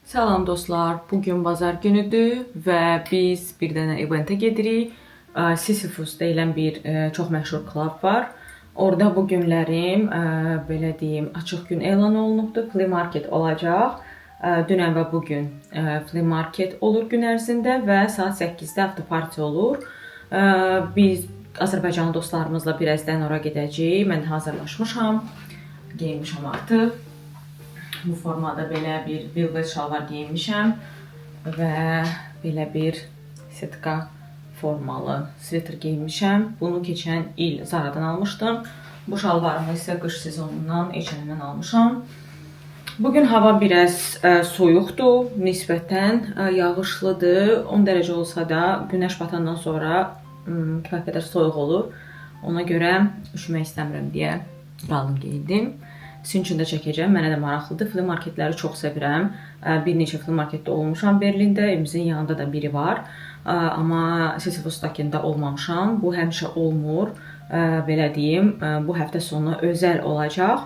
Salam dostlar, bugün bazar günüdür və biz bir dənə eventə gedirik. Sisyphus deyilən bir çox məşhur klub var. Orada bu günlərim, belə deyim, açıq gün elan olunubdur. Flea market olacaq. Dünən və bugün flea market olur gün ərzində və saat 8-də avtoparti olur. Biz Azərbaycanlı dostlarımızla birazdan ora gedəcəyik. Mən hazırlaşmışam, geyinmişəm artıq. Bu formada belə bir velvet şalvar geyinmişəm və belə bir setka formalı sviter geyinmişəm. Bunu keçən il Zara'dan almışdım. Bu şalvarımı isə qış sezonundan H&M-dən almışam. Bugün hava biraz soyuqdur, nisbətən yağışlıdır. 10 dərəcə olsa da günəş batandan sonra kifayət qədər soyuq olur. Ona görə üşümək istəmirəm deyə qalın geyindim. Sizin üçün də çəkəcəm, mənə də maraqlıdır. Flea marketləri çox sevirəm. Bir neçə flea marketdə olmuşam Berlində, evimizin yanında da biri var. Amma Sisyphus'dakında olmamışam. Bu həmişə olmur, belə deyim. Bu həftə sonu özəl olacaq.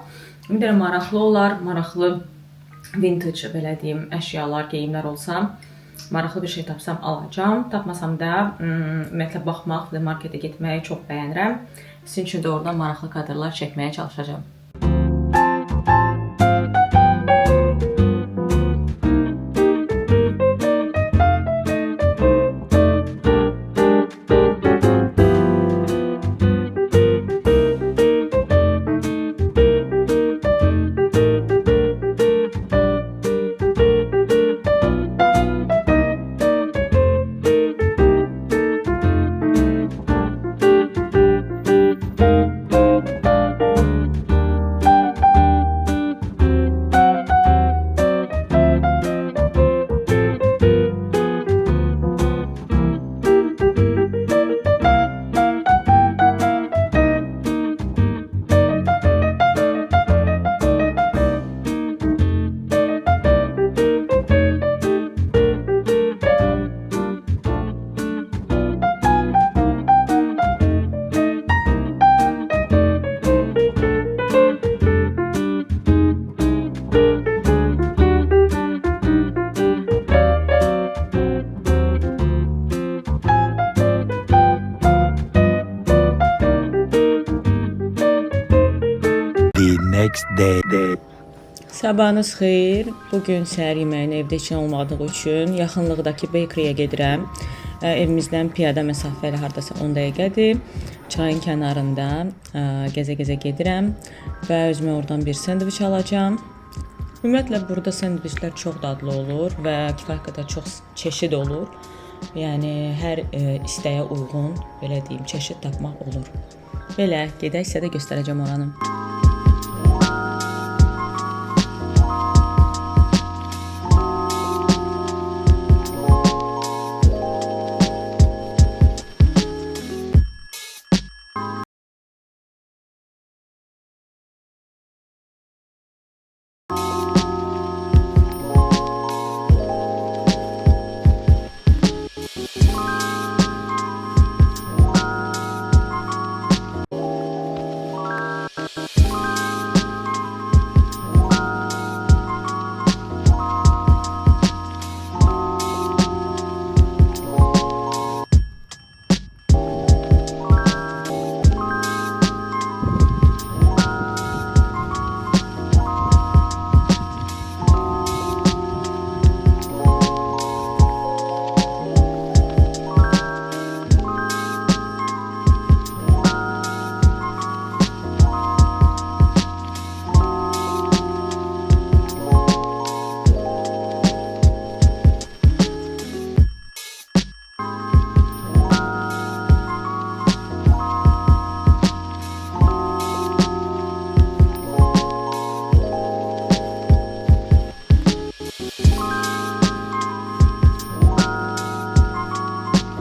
Bir də maraqlı olar, maraqlı vintage, belə deyim, əşyalar, geyimlər olsa, maraqlı bir şey tapsam alacağım. Tapmasam da ümumiyyətlə baxmaq, flea marketə getməyi çox bəyənirəm. Sizin üçün də oradan maraqlı kadrlar çəkməyə çalışacağım. Next day. Sabahınız xeyir. Bugün səhər yeməyini evdə için olmadığı üçün yaxınlıqdakı bakery'yə gedirəm. Evimizdən piyada məsafəli hardasa 10 dəqiqədir. Çayın kənarında gəzə-gəzə gedirəm və özümə oradan bir sendviç alacağam. Ümumiyyətlə burada sendviçlər çox dadlı olur və kifayət qədər çox çeşid olur. Yəni hər istəyə uyğun, belə deyim, çeşid tapmaq olur. Belə, gedəksə də göstərəcəm oranı.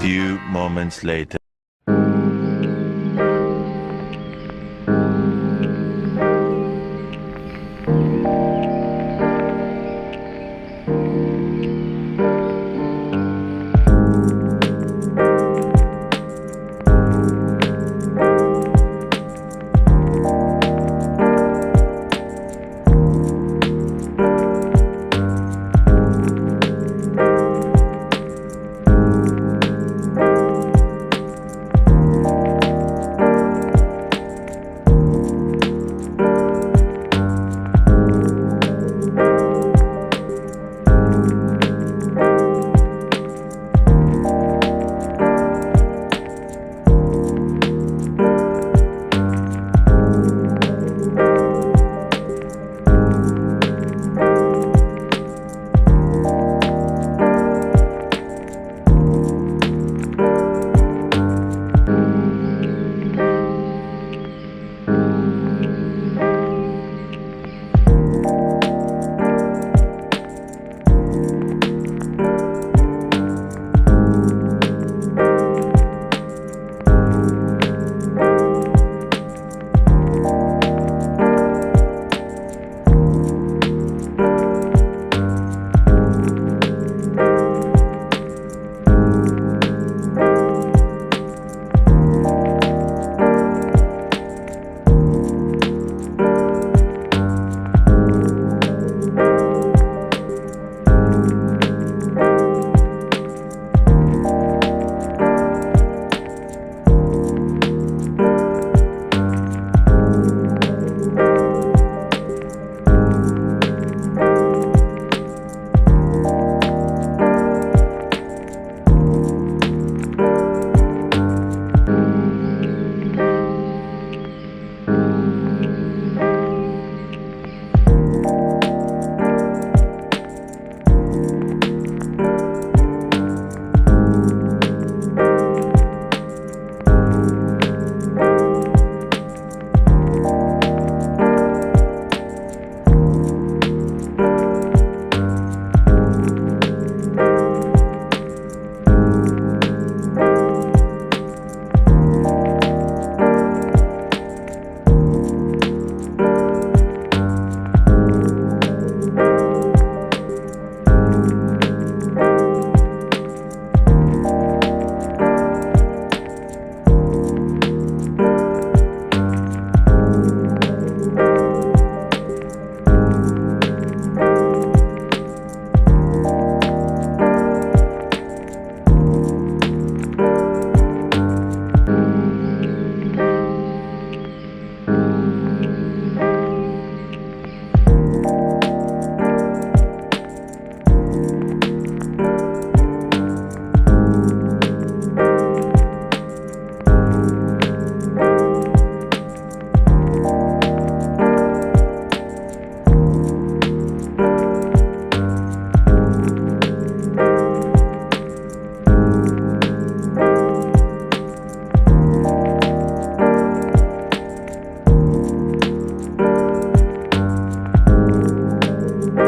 Few moments later.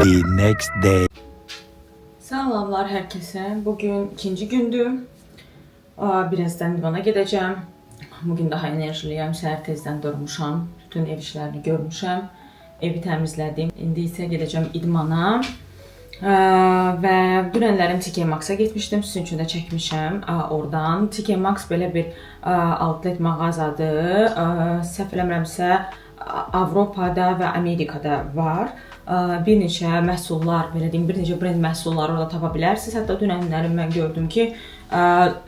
The next day. Salamlar hər kəsə. Bugün ikinci gündür. Birazdan divana gedəcəm. Bugün daha enerjiliyəm. Səhər tezdən durmuşam. Bütün ev işlərini görmüşəm. Evi təmizlədim. İndi isə gedəcəm idmana. Və dünənlərim TK Maxx-a getmişdim. Sizin üçün də çəkmişəm oradan. TK Maxx belə bir outlet mağazadır. Səhv eləmirəmsə Avropada və Amerikada var. Bir neçə məhsullar, belə deyim, bir neçə brend məhsulları orada tapa bilərsiniz. Hətta dünənlərim mən gördüm ki,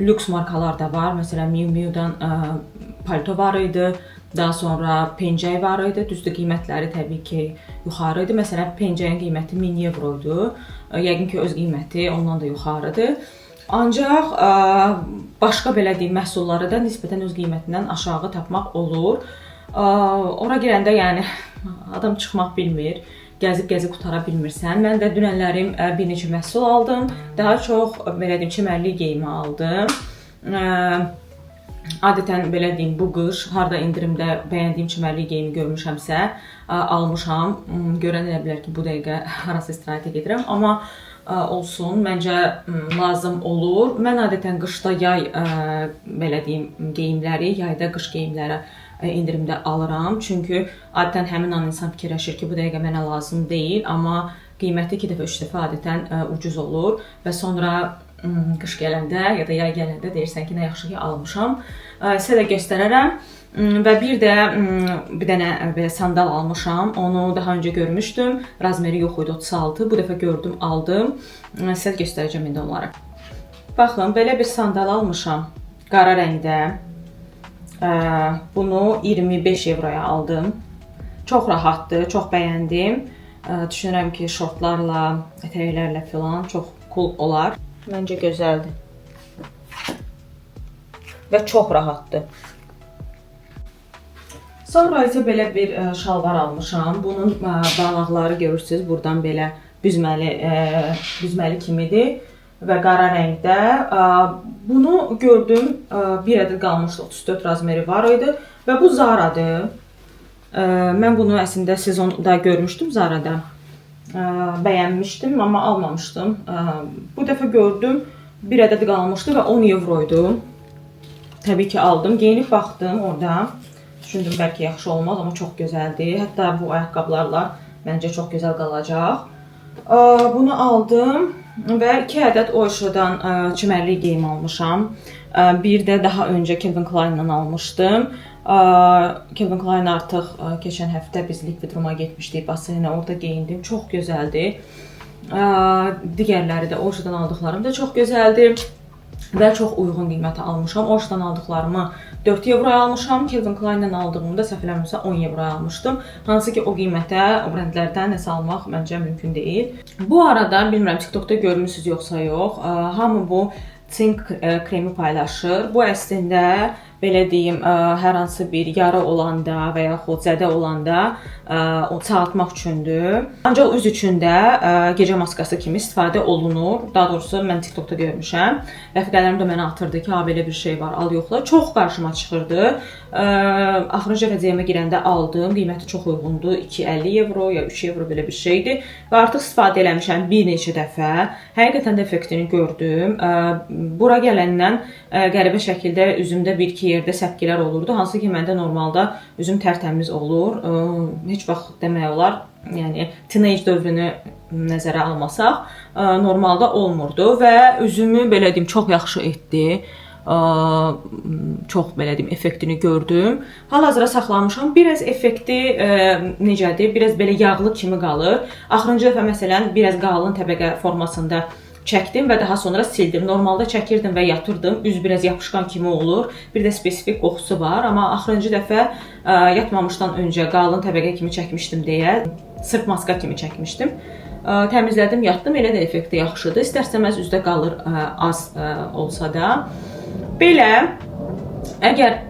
lüks markalar da var. Məsələn, Miu Miu'dan palto var idi. Daha sonra pencək var idi. Düzdür, qiymətləri təbii ki, yuxarı idi. Məsələn, pencəyin qiyməti 1000 evroydu. Yəqin ki, öz qiyməti ondan da yuxarıdır. Ancaq başqa belə deyim, məhsulları da nisbətən öz qiymətindən aşağı tapmaq olur. Ora girəndə, yəni, adam çıxmaq bilmir. Gəzib qutara bilmirsən. Mən də dünənlərim bir neçə məhsul aldım. Daha çox, belə deyim, çimərlik geyimi aldım. Adətən, belə deyim, bu qış harada indirimdə bəyəndiyim çimərlik geyimi görmüşəmsə, almışam. Görən elə bilər ki, bu dəqiqə harası istirahətə gedirəm. Amma olsun, məncə lazım olur. Mən adətən qışda yay, belə deyim, geyimləri, yayda qış geyimləri indirimdə alıram. Çünki adətən həmin an insan fikirləşir ki, bu dəqiqə mənə lazım deyil, amma qiyməti 2 dəfə, 3 dəfə adətən ucuz olur və sonra qış gələndə ya da yay gələndə deyirsən ki, nə yaxşı ki almışam. Sizə də göstərərəm. Və bir dənə belə sandal almışam. Onu daha öncə görmüşdüm. Razmeri yox idi, 36. Bu dəfə gördüm, aldım. Sizə göstərəcəm indi onları. Baxın, belə bir sandal almışam. Qara rəngdə. Bunu 25 evroya aldım. Çox rahatdır, çox bəyəndim. Düşünürəm ki, şortlarla, ətəklərlə filan çox cool olar. Məncə gözəldir. Və çox rahatdır. Sonra isə belə bir şalvar almışam. Bunun bağlaqları görürsünüz, buradan belə büzməli kimidir. Və qara rəngdə. Bunu gördüm, bir ədəd qalmışdı, 34 razmeri var idi və bu Zara'dır. Mən bunu əslində sezonda görmüşdüm Zara'da. Bəyənmişdim, amma almamışdım. Bu dəfə gördüm, bir ədəd qalmışdı və 10 evroydu. Təbii ki, aldım, geyinib baxdım orada. Düşündüm, bəlkə yaxşı olmaz, amma çox gözəldir. Hətta bu ayaqqabılarla məncə çox gözəl qalacaq. Bunu aldım və 2 ədəd Oysho'dan çimərlik geyim almışam. Bir də daha öncə Calvin Klein'dan almışdım. Calvin Klein artıq keçən həftə biz Liquid Room'a getmişdik, basenə orada geyindim. Çox gözəldir. Digərləri də Oysho'dan aldıqlarım da çox gözəldir və çox uyğun qiymətə almışam. Oysho'dan aldıqlarımı 4 evroya almışam. Calvin Klein'dən aldığımda səhv eləmirəmsə 10 evroya almışdım. Hansı ki, o qiymətə, o brendlərdən nəsə almaq məncə mümkün deyil. Bu arada, bilmirəm, TikTokda görmüsünüz yoxsa yox, hamı bu çink kremi paylaşır. Bu əslində, belə deyim, hər hansı bir yara olanda və yaxud zədə olanda o sağaltmaq üçündür. Ancaq üz üçün də gecə maskası kimi istifadə olunur. Daha doğrusu mən TikTokda görmüşəm. Rəfiqələrim də mənə atırdı ki, belə bir şey var, al yoxla. Çox qarşıma çıxırdı. Axırıncı rəcəyimə girəndə aldım. Qiyməti çox uyğundur. 2,50 evro ya 3 evro belə bir şeydir. Və artıq istifadə eləmişəm bir neçə dəfə. Həqiqətən də effektini gördüm. Bura gələndən qəribə şəkildə üzümdə bir-iki yerdə səpkilər olurdu. Hansı ki, məndə normalda üzüm tərtəmiz olur. Heç vaxt demək olar, yəni teenage dövrünü nəzərə almasaq, normalda olmurdu və üzümü belə deyim çox yaxşı etdi. Çox belə deyim effektini gördüm. Hal-hazıra saxlamışam. Biraz effekti necədir? Biraz belə yağlı kimi qalır. Axırıncı dəfə məsələn biraz qalın təbəqə formasında çəkdim və daha sonra sildim. Normalda çəkirdim və yatırdım. Üz biraz yapışqan kimi olur. Bir də spesifik qoxusu var. Amma axırıncı dəfə yatmamışdan öncə qalın təbəqə kimi çəkmişdim deyə sırf maska kimi çəkmişdim. Təmizlədim, yatdım. Elə də effekti yaxşıdır. İstər-istəməz üzdə qalır az olsa da. Belə, əgər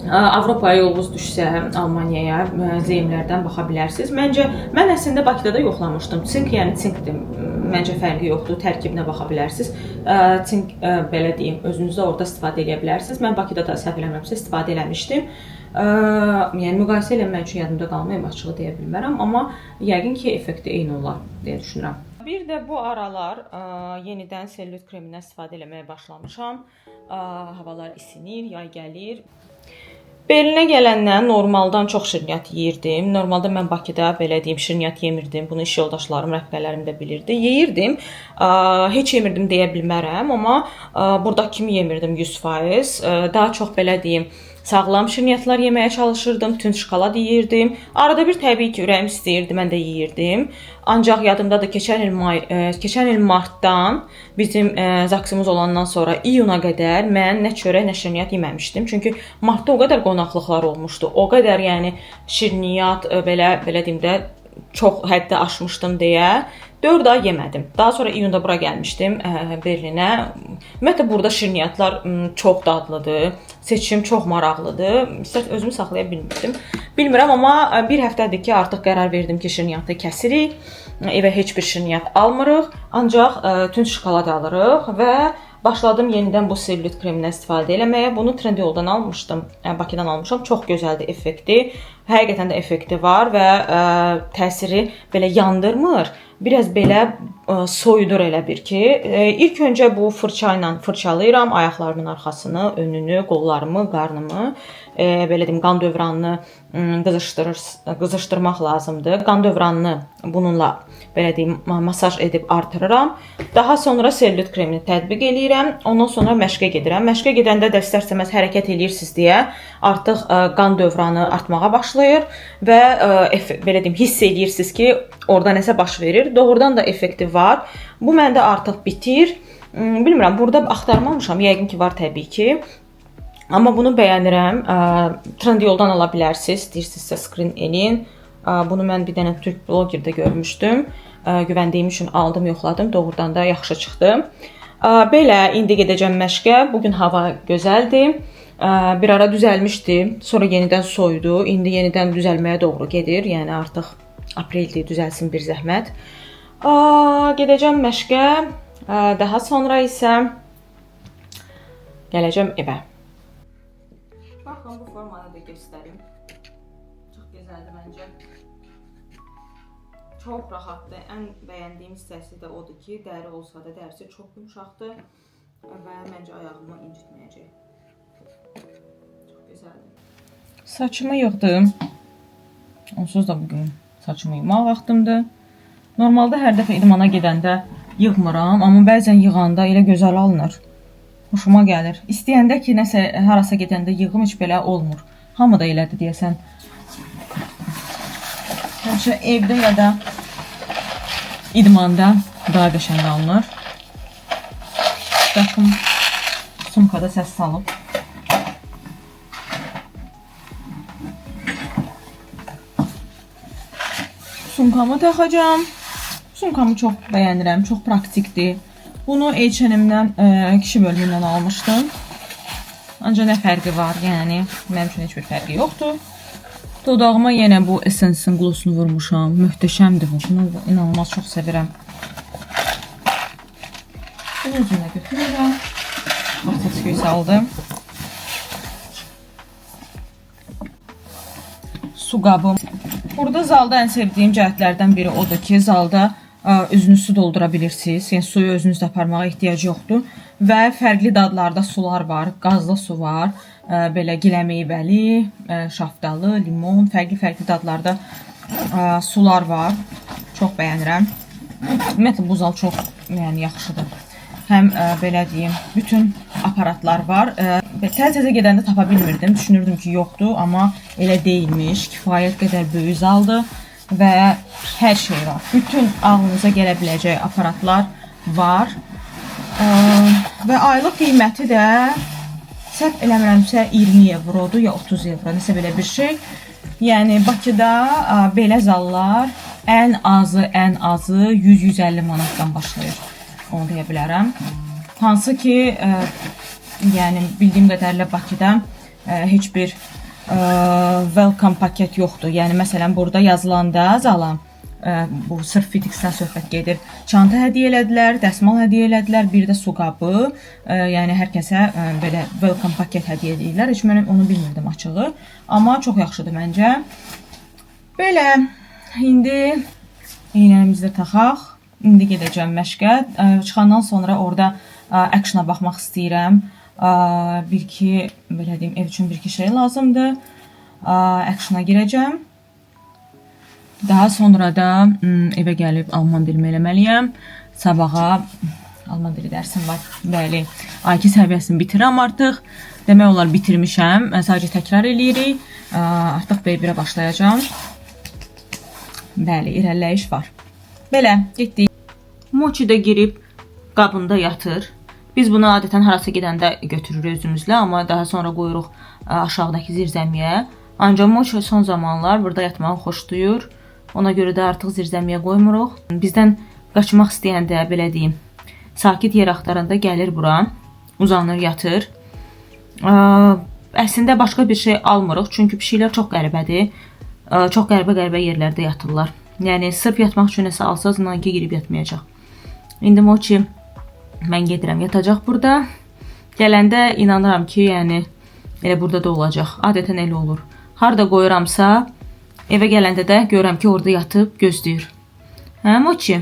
Avropaya yolunuz düşsə, Almaniyaya zeyimlərdən baxa bilərsiniz. Məncə, mən əslində Bakıda da yoxlamışdım. Çink, yəni çinkdir. Məncə fərqi yoxdur. Tərkibinə baxa bilərsiniz. Çink, belə deyim, özünüzdə orada istifadə edə bilərsiniz. Mən Bakıda da səhv eləmirəmsə istifadə eləmişdim. Yəni müqayisə eləmək üçün yadımda qalmayıb, açığı deyə bilmərəm, amma yəqin ki, effekti eyni olar deyə düşünürəm. Bir də bu aralar yenidən selülit kremindən istifadə eləməyə başlamışam. Havalar isinir, yay gəlir. Belinə gələndən normaldan çox şirniyyat yeyirdim. Normalda mən Bakıda belə deyim şirniyyat yemirdim. Bunu iş yoldaşlarım, rəhbərlərim də bilirdi. Yeyirdim. Heç yemirdim deyə bilmərəm, amma buradakı kimi yemirdim 100%. Daha çox belə deyim sağlam şirniyyatlar yeməyə çalışırdım, tünd şokolad yeyirdim. Arada bir təbii ki, ürəyim istəyirdi, mən də yeyirdim. Ancaq yadımdadır keçən il martdan bizim zaksımız olandan sonra iyuna qədər mən nə çörək, nə şirniyyat yeməmişdim. Çünki martda o qədər qonaqlıqlar olmuşdu. O qədər yəni şirniyyat belə deyim də çox həddi aşmışdım deyə 4 ay yemədim. Daha sonra iyunda bura gəlmişdim Berlinə. Ümumiyyətlə burada şirniyyatlar çox dadlıdır. Seçim çox maraqlıdır. Özümü saxlaya bilmirdim. Bilmirəm, amma bir həftədir ki, artıq qərar verdim ki, şirniyyatı kəsirik. Evə heç bir şirniyyat almırıq. Ancaq tünd şokolad alırıq və başladım yenidən bu selülit kremindən istifadə eləməyə. Bunu Trendyoldan almışdım, Bakıdan almışam. Çox gözəldir effekti. Həqiqətən də effekti var və təsiri belə yandırmır. Biraz belə soyudur elə bir ki. İlk öncə bu fırça ilə fırçalayıram ayaqlarımın arxasını, önünü, qollarımı, qarnımı. Belə deyim, qan dövranını qızışdırmaq lazımdır. Qan dövranını bununla belə deyim masaj edib artırıram. Daha sonra selülit kremini tətbiq eləyirəm. Ondan sonra məşqə gedirəm. Məşqə gedəndə də istərsəməz hərəkət eləyirsiniz deyə artıq qan dövranı artmağa başlayır və belə deyim hiss eləyirsiniz ki, orada nəsə baş verir. Doğrudan da effekti var. Bu məndə artıq bitir. Bilmirəm, burada axtarmamışam. Yəqin ki, var təbii ki. Amma bunu bəyənirəm. Trendyoldan ala bilərsiniz. İstəyirsinizsə screen eləyin. Bunu mən bir dənə türk blogerdə görmüşdüm. Güvəndiyim üçün aldım, yoxladım. Doğrudan da yaxşı çıxdı. Belə, indi gedəcəm məşqə. Bugün hava gözəldir. Bir ara düzəlmişdi. Sonra yenidən soyudu. İndi yenidən düzəlməyə doğru gedir. Yəni artıq apreldir, düzəlsin bir zəhmət. Gedəcəm məşqə. Daha sonra isə gələcəm evə. Baxın, bu formanı da göstərim. Çox gözəldir məncə. Çox rahatdır. Ən bəyəndiyim hissəsi də odur ki, dəri olsa da dərisi çox yumşaqdır və məncə ayağımı incitməyəcək. Çox gözəldir. Saçımı yığdım. Onsuz da bugün saçımı yığmaq vaxtımdır. Normalda hər dəfə idmana gedəndə yığmıram, amma bəzən yığanda elə gözəl alınır. Hoşuma gəlir. İstəyəndə ki, nəsə harasa gedəndə yığım heç belə olmur. Hamı da elədir deyəsən. Həmişə evdə ya da idmanda daha qəşəng alınır. Baxın, sumkada səs salıb. Sumkamı taxacam. Sumkamı çox bəyənirəm, çox praktikdir. Bunu H&M-dən, kişi bölümündən almışdım. Ancaq nə fərqi var, yəni mənim üçün heç bir fərqi yoxdur. Dodağıma yenə bu Essence-in glossunu vurmuşam. Möhtəşəmdir bu. Bunu inanılmaz çox sevirəm. Bunu özümlə götürürəm. Seçkiyi saldım. Su qabım. Burada zalda ən sevdiyim cəhətlərdən biri odur ki, zalda özünüz su doldura bilirsiniz. Yəni suyu özünüzdə aparmağa ehtiyac yoxdur. Və fərqli dadlarda sular var. Qazlı su var. Belə gilə meyvəli, şaftalı, limon, fərqli dadlarda sular var. Çox bəyənirəm. Ümumiyyətlə bu zal çox yaxşıdır. Həm belə deyim, bütün aparatlar var. Təzə gedəndə tapa bilmirdim. Düşünürdüm ki, yoxdur, amma elə deyilmiş. Kifayət qədər böyük zaldır və hər şey var. Bütün ağlınıza gələ biləcək aparatlar var. Və aylıq qiyməti də səhv eləmirəmsə 20 evrodur ya 30 evro, nəsə belə bir şey. Yəni Bakıda belə zallar ən azı 100-150 manatdan başlayır. Onu deyə bilərəm. Hansı ki, yəni bildiyim qədərlə Bakıda heç bir welcome paket yoxdur. Yəni məsələn burada yazılanda zala bu sırf Fitixdən söhbət gedir. Çanta hədiyyə elədilər, dəsmal hədiyyə elədilər, bir də su qabı. Yəni hər kəsə belə welcome paket hədiyyə edirlər. Heç mən onu bilmirdim açığı, amma çox yaxşıdır məncə. Belə indi eynəyimizi də taxaq. İndi gedəcəm məşqə. Çıxandan sonra orada action'a baxmaq istəyirəm. Bir-iki, belə deyim, ev üçün bir-iki şey lazımdır. Action'a girəcəm. Daha sonra da evə gəlib alman dilimi eləməliyəm. Sabaha alman dili dərsim var. Bəli, A2 səviyyəsini bitirirəm artıq. Demək olar bitirmişəm. Sadəcə təkrar eləyirik. Artıq B1-ə başlayacağam. Bəli, irəliləyiş var. Belə, getdik. Mochi də girib qabında yatır. Biz bunu adətən harasa gedəndə götürürük özümüzlə, amma daha sonra qoyuruq aşağıdakı zirzəmiyə. Ancaq Mochi son zamanlar burada yatmağı xoşlayır. Ona görə də artıq zirzəmiyə qoymuruq. Bizdən qaçmaq istəyəndə, belə deyim, sakit yer axtaranda gəlir bura, uzanır, yatır. Əslində başqa bir şey almırıq, çünki pişiklər çox qəribədir. Çox qəribə yerlərdə yatırlar. Yəni, sırf yatmaq üçün nəsə alsaz, nanki girib yatmayacaq. İndi Mochi, mən gedirəm, yatacaq burada. Gələndə inanıram ki, yəni, elə burada da olacaq. Adətən elə olur. Harada qoyuramsa, evə gələndə də görürəm ki, orada yatıb, gözləyir. Hə, Mochi?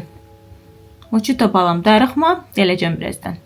Mochi da balam, darıxma, gələcəm birazdan.